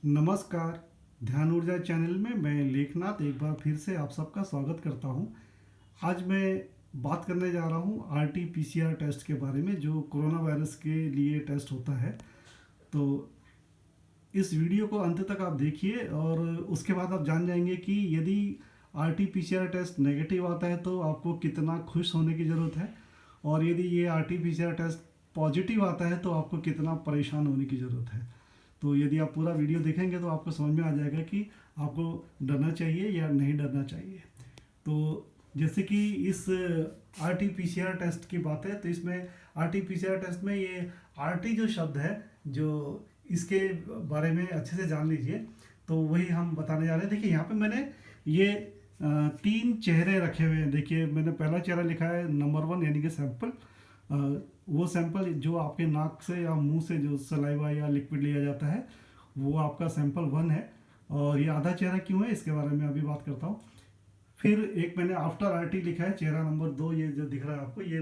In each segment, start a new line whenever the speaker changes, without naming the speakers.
नमस्कार। ध्यान ऊर्जा चैनल में मैं लेखनाथ एक बार फिर से आप सबका स्वागत करता हूं। आज मैं बात करने जा रहा हूं आरटी पीसीआर टेस्ट के बारे में, जो कोरोना वायरस के लिए टेस्ट होता है। तो इस वीडियो को अंत तक आप देखिए और उसके बाद आप जान जाएंगे कि यदि आरटी पीसीआर टेस्ट नेगेटिव आता है तो आपको कितना खुश होने की ज़रूरत है, और यदि ये आरटी पीसीआर टेस्ट पॉजिटिव आता है तो आपको कितना परेशान होने की ज़रूरत है। तो यदि आप पूरा वीडियो देखेंगे तो आपको समझ में आ जाएगा कि आपको डरना चाहिए या नहीं डरना चाहिए। तो जैसे कि इस R T P C R test की बात है, तो इसमें R T P C R test में ये आर टी जो शब्द है, जो इसके बारे में अच्छे से जान लीजिए। तो वही हम बताने जा रहे हैं। देखिए यहाँ पे मैंने ये तीन चेहरे रखे हुए हैं। देखिए मैंने पहला चेहरा लिखा है नंबर 1 यानी कि सैंपल। वो सैंपल जो आपके नाक से या मुंह से जो सलाइवा या लिक्विड लिया जाता है, वो आपका सैंपल 1 है। और ये आधा चेहरा क्यों है इसके बारे में अभी बात करता हूँ। फिर एक मैंने आफ्टर आरटी लिखा है, चेहरा नंबर 2, ये जो दिख रहा है आपको ये।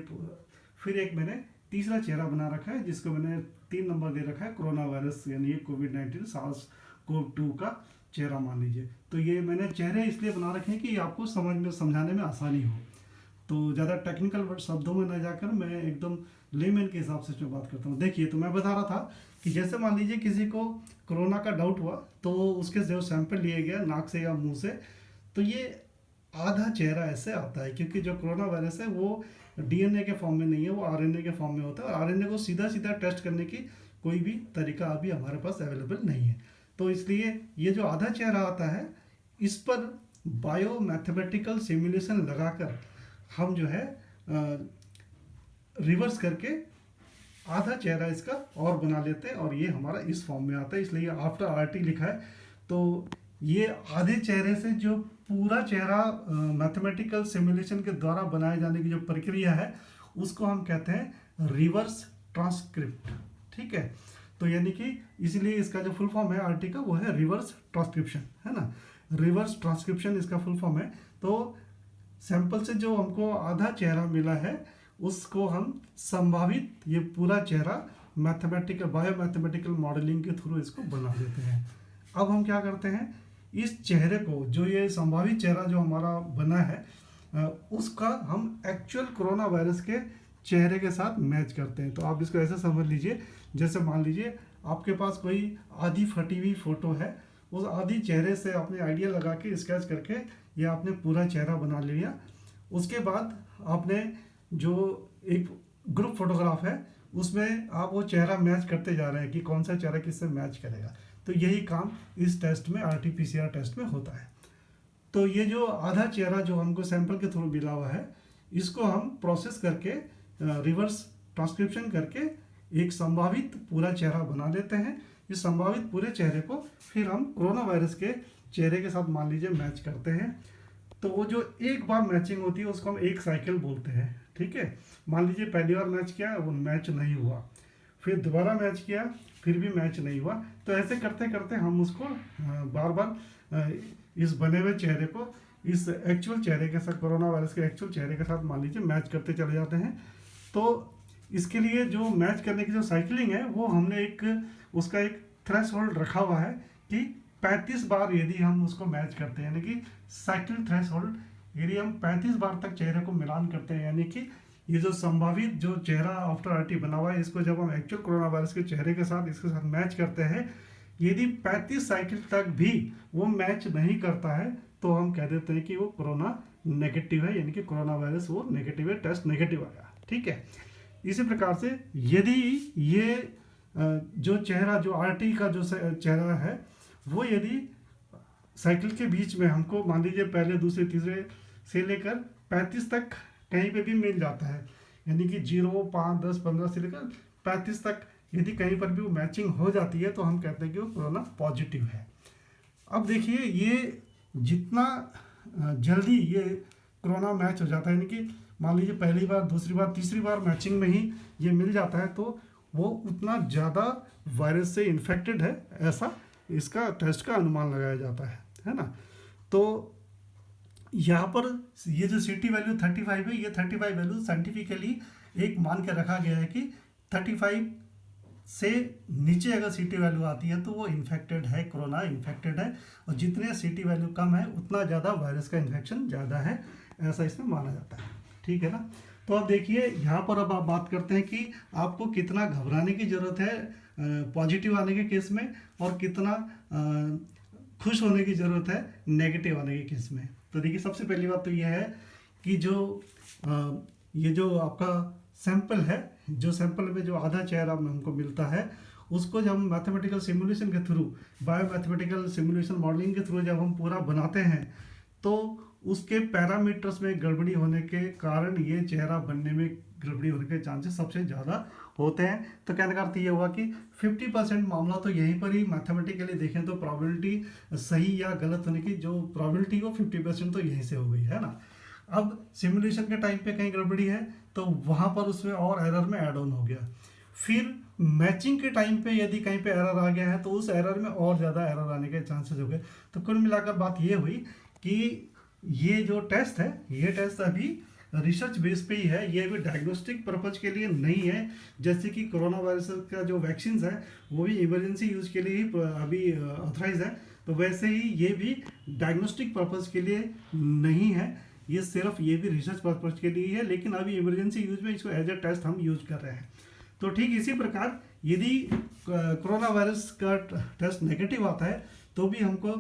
फिर एक मैंने तीसरा चेहरा बना रखा है जिसको मैंने 3 नंबर दे रखा है, कोरोना वायरस यानी कोविड-19 सार्स कोव 2 का चेहरा मान लीजिए। तो ये मैंने चेहरे इसलिए बना रखे हैं कि आपको समझाने में आसानी हो। तो ज़्यादा टेक्निकल वर्ड शब्दों में न जाकर मैं एकदम लेमैन के हिसाब से इसमें बात करता हूँ। देखिए, तो मैं बता रहा था कि जैसे मान लीजिए किसी को कोरोना का डाउट हुआ, तो उसके जो सैंपल लिए गया नाक से या मुंह से, तो ये आधा चेहरा ऐसे आता है, क्योंकि जो कोरोना वायरस है वो डीएनए के फॉर्म में नहीं है, वो आरएनए के फॉर्म में होता है। और आरएनए को सीधा सीधा टेस्ट करने की कोई भी तरीका अभी हमारे पास अवेलेबल नहीं है। तो इसलिए ये जो आधा चेहरा आता है, इस पर बायो मैथमेटिकल सिमुलेशन लगाकर हम जो है रिवर्स करके आधा चेहरा इसका और बना लेते हैं, और ये हमारा इस फॉर्म में आता है। इसलिए आफ्टर आरटी लिखा है। तो ये आधे चेहरे से जो पूरा चेहरा मैथमेटिकल सिमुलेशन के द्वारा बनाए जाने की जो प्रक्रिया है, उसको हम कहते हैं रिवर्स ट्रांसक्रिप्ट। ठीक है। तो यानी कि इसलिए इसका जो फुल फॉर्म है आरटी का, वो है रिवर्स ट्रांसक्रिप्शन, है ना। रिवर्स ट्रांसक्रिप्शन इसका फुल फॉर्म है। तो सैंपल से जो हमको आधा चेहरा मिला है, उसको हम संभावित ये पूरा चेहरा मैथमेटिकल बायो मैथमेटिकल मॉडलिंग के थ्रू इसको बना देते हैं। अब हम क्या करते हैं, इस चेहरे को, जो ये संभावित चेहरा जो हमारा बना है, उसका हम एक्चुअल कोरोना वायरस के चेहरे के साथ मैच करते हैं। तो आप इसको ऐसे समझ लीजिए, जैसे मान लीजिए आपके पास कोई आधी फटी हुई फोटो है, उस आधी चेहरे से आपने आइडिया लगा के स्केच करके ये आपने पूरा चेहरा बना लिया। उसके बाद आपने जो एक ग्रुप फोटोग्राफ है, उसमें आप वो चेहरा मैच करते जा रहे हैं कि कौन सा चेहरा किससे मैच करेगा। तो यही काम इस टेस्ट में आरटी पीसीआर टेस्ट में होता है। तो ये जो आधा चेहरा जो हमको सैंपल के थ्रू मिला हुआ है, इसको हम प्रोसेस करके रिवर्स ट्रांसक्रिप्शन करके एक संभावित पूरा चेहरा बना लेते हैं। इस संभावित पूरे चेहरे को फिर हम कोरोना वायरस के चेहरे के साथ मान लीजिए मैच करते हैं। तो वो जो एक बार मैचिंग होती है उसको हम एक साइकिल बोलते हैं। ठीक है। मान लीजिए पहली बार मैच किया, वो मैच नहीं हुआ, फिर दोबारा मैच किया, फिर भी मैच नहीं हुआ। तो ऐसे करते करते हम उसको बार बार इस बने हुए चेहरे को इस एक्चुअल चेहरे के साथ, कोरोना वायरस के एक्चुअल चेहरे के साथ मान लीजिए मैच करते चले जाते हैं। तो इसके लिए जो मैच करने की जो साइकिलिंग है, वो हमने उसका एक थ्रेशहोल्ड रखा हुआ है कि 35 बार यदि हम उसको मैच करते हैं, यानी कि साइकिल थ्रेशहोल्ड, यदि हम 35 बार तक चेहरे को मिलान करते हैं, यानी कि ये जो संभावित जो चेहरा आफ्टर आरटी बना हुआ है, इसको जब हम एक्चुअल कोरोना वायरस के चेहरे के साथ इसके साथ मैच करते हैं, यदि 35 साइकिल तक भी वो मैच नहीं करता है, तो हम कह देते हैं कि वो कोरोना नेगेटिव है, यानी कि कोरोना वायरस वो नेगेटिव है, टेस्ट नेगेटिव आया। ठीक है। इसी प्रकार से यदि ये जो चेहरा, जो आरटी का जो चेहरा है, वो यदि साइकिल के बीच में हमको मान लीजिए पहले, दूसरे, तीसरे से लेकर 35 तक कहीं पे भी मिल जाता है, यानी कि 0, 5, 10, 15 से लेकर 35 तक यदि कहीं पर भी वो मैचिंग हो जाती है, तो हम कहते हैं कि वो कोरोना पॉजिटिव है। अब देखिए, ये जितना जल्दी ये कोरोना मैच हो जाता है, यानी कि मान लीजिए पहली बार, दूसरी बार, तीसरी बार मैचिंग में ही ये मिल जाता है, तो वो उतना ज़्यादा वायरस से इन्फेक्टेड है, ऐसा इसका टेस्ट का अनुमान लगाया जाता है ना। तो यहाँ पर ये जो सीटी वैल्यू 35 है, ये 35 वैल्यू साइंटिफिकली एक मान के रखा गया है कि 35 से नीचे अगर सीटी वैल्यू आती है तो वो इन्फेक्टेड है, कोरोना इन्फेक्टेड है, और जितने सीटी वैल्यू कम है उतना ज़्यादा वायरस का इन्फेक्शन ज़्यादा है, ऐसा इसमें माना जाता है। ठीक है ना। तो अब देखिए यहाँ पर अब आप बात करते हैं कि आपको कितना घबराने की ज़रूरत है पॉजिटिव आने के केस में, और कितना खुश होने की ज़रूरत है नेगेटिव आने के केस में। तो देखिए सबसे पहली बात तो यह है कि ये जो आपका सैंपल है, जो सैंपल में जो आधा चेहरा में हमको मिलता है, उसको जब हम मैथमेटिकल सिमुलेशन के थ्रू, बायोमैथमेटिकल सिमुलेशन मॉडलिंग के थ्रू जब हम पूरा बनाते हैं, तो उसके पैरामीटर्स में गड़बड़ी होने के कारण ये चेहरा बनने में गड़बड़ी होने के चांसेस सबसे ज़्यादा होते हैं। तो कहने का अर्थ ये हुआ कि 50% मामला तो यहीं पर ही मैथमेटिकली देखें तो प्रोबेबिलिटी सही या गलत होने की जो प्रोबेबिलिटी हो 50% तो यहीं से हो गई है ना। अब सिमुलेशन के टाइम पे कहीं गड़बड़ी है तो वहाँ पर उसमें और एरर में ऐड ऑन हो गया। फिर मैचिंग के टाइम पे यदि कहीं पे एरर आ गया है तो उस एरर में और ज़्यादा एरर आने के चांसेस हो गए। तो कुल मिलाकर बात ये हुई कि ये जो टेस्ट है, ये टेस्ट अभी रिसर्च बेस पे ही है, ये अभी डायग्नोस्टिक पर्पज के लिए नहीं है। जैसे कि कोरोना वायरस का जो वैक्सीन है वो भी इमरजेंसी यूज़ के लिए ही अभी ऑथराइज है, तो वैसे ही ये भी डायग्नोस्टिक पर्पज के लिए नहीं है, ये सिर्फ ये भी रिसर्च पर्पज के लिए है, लेकिन अभी इमरजेंसी यूज में इसको एज ए टेस्ट हम यूज कर रहे हैं। तो ठीक इसी प्रकार यदि कोरोना वायरस का टेस्ट नेगेटिव आता है तो भी हमको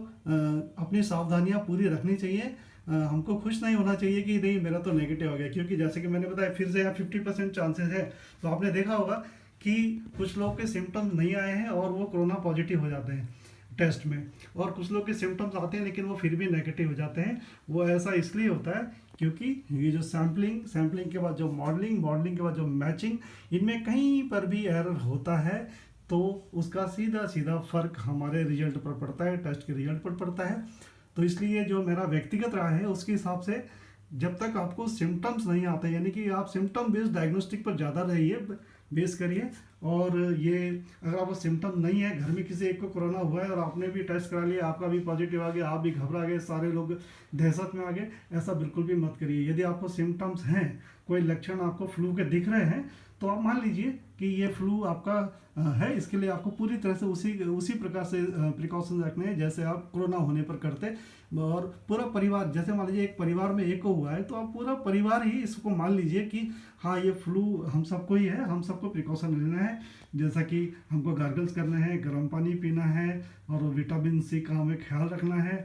अपनी सावधानियां पूरी रखनी चाहिए। हमको खुश नहीं होना चाहिए कि नहीं मेरा तो नेगेटिव आ गया, क्योंकि जैसे कि मैंने बताया फिर से यहाँ 50% चांसेस है। तो आपने देखा होगा कि कुछ लोग के सिम्टम्स नहीं आए हैं और वो कोरोना पॉजिटिव हो जाते हैं टेस्ट में, और कुछ लोग के सिम्टम्स आते हैं लेकिन वो फिर भी नेगेटिव हो जाते हैं। वो ऐसा इसलिए होता है क्योंकि ये जो सैम्पलिंग के बाद जो मॉडलिंग के बाद जो मैचिंग, इनमें कहीं पर भी एरर होता है तो उसका सीधा सीधा फर्क हमारे रिजल्ट पर पड़ता है, टेस्ट के रिजल्ट पर पड़ता है। तो इसलिए जो मेरा व्यक्तिगत राय है उसके हिसाब से जब तक आपको सिम्टम्स नहीं आते, यानी कि आप सिम्टम बेस्ड डायग्नोस्टिक पर ज़्यादा रहिए, बेस करिए। और ये अगर आपको सिम्टम नहीं है, घर में किसी एक को कोरोना हुआ है और आपने भी टेस्ट करा लिया, आपका भी पॉजिटिव आ गया, आप भी घबरा गए, सारे लोग दहशत में आ गए, ऐसा बिल्कुल भी मत करिए। यदि आपको सिम्टम्स हैं, कोई लक्षण आपको फ्लू के दिख रहे हैं, तो आप मान लीजिए कि ये फ्लू आपका है। इसके लिए आपको पूरी तरह से उसी प्रकार से प्रिकॉशन रखने हैं जैसे आप कोरोना होने पर करते। और पूरा परिवार, जैसे मान लीजिए एक परिवार में एक को हुआ है तो आप पूरा परिवार ही इसको मान लीजिए कि हाँ ये फ्लू हम सबको ही है, हम सबको प्रिकॉशन लेना है। जैसा कि हमको गार्गल्स करने हैं, गर्म पानी पीना है, और विटामिन सी का हमें ख्याल रखना है।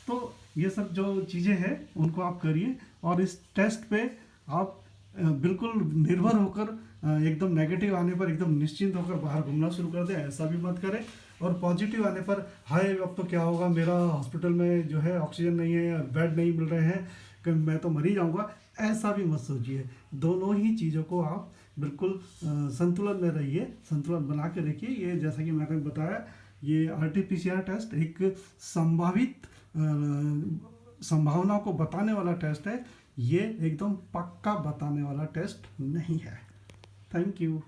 तो ये सब जो चीज़ें हैं उनको आप करिए, और इस टेस्ट पे आप बिल्कुल निर्भर होकर एकदम नेगेटिव आने पर एकदम निश्चिंत होकर बाहर घूमना शुरू कर दें, ऐसा भी मत करें। और पॉजिटिव आने पर हाय अब तो क्या होगा, मेरा हॉस्पिटल में जो है ऑक्सीजन नहीं है, बेड नहीं मिल रहे हैं, कि मैं तो मर ही जाऊँगा, ऐसा भी मत सोचिए। दोनों ही चीज़ों को आप बिल्कुल संतुलन में रहिए, संतुलन बना के रखिए। ये जैसा कि मैंने बताया, ये RT-PCR टेस्ट एक संभावित संभावना को बताने वाला टेस्ट है, ये एकदम पक्का बताने वाला टेस्ट नहीं है। Thank you.